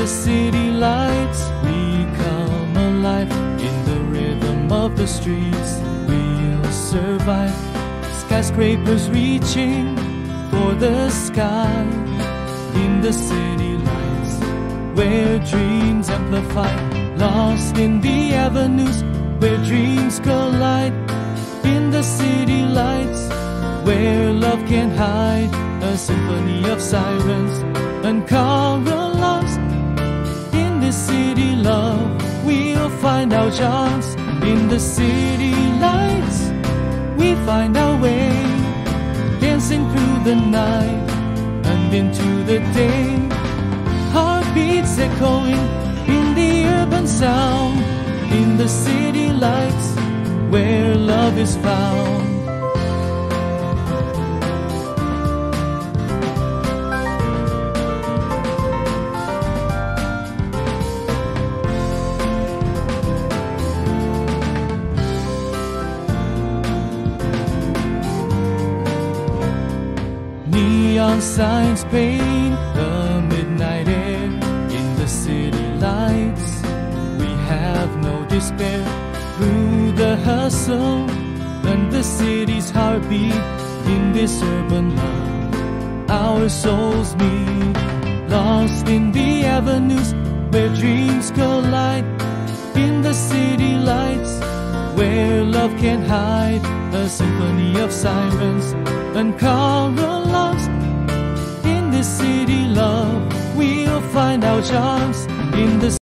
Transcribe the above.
the city lights, we come alive. In the rhythm of the streets, we'll survive. Skyscrapers reaching for the sky. In the city lights, where dreams amplify. Lost in the avenues, where dreams collide. In the city lights, where love can hide. A symphony of sirens, uncovered lost. In the city love, we'll find our chance. In the city lights, we find our way, dancing through the night and into the day. Heartbeats echoing in the urban sound. In the city lights, where love is found. Neon signs paint the midnight air. In the city lights, we have no despair. Through the hustle and the city's heartbeat, in this urban love, our souls meet. Lost in the avenues, where dreams collide. In the city lights, where love can hide. A symphony of sirens, uncovered lost. In this city love, we'll find our chance. In the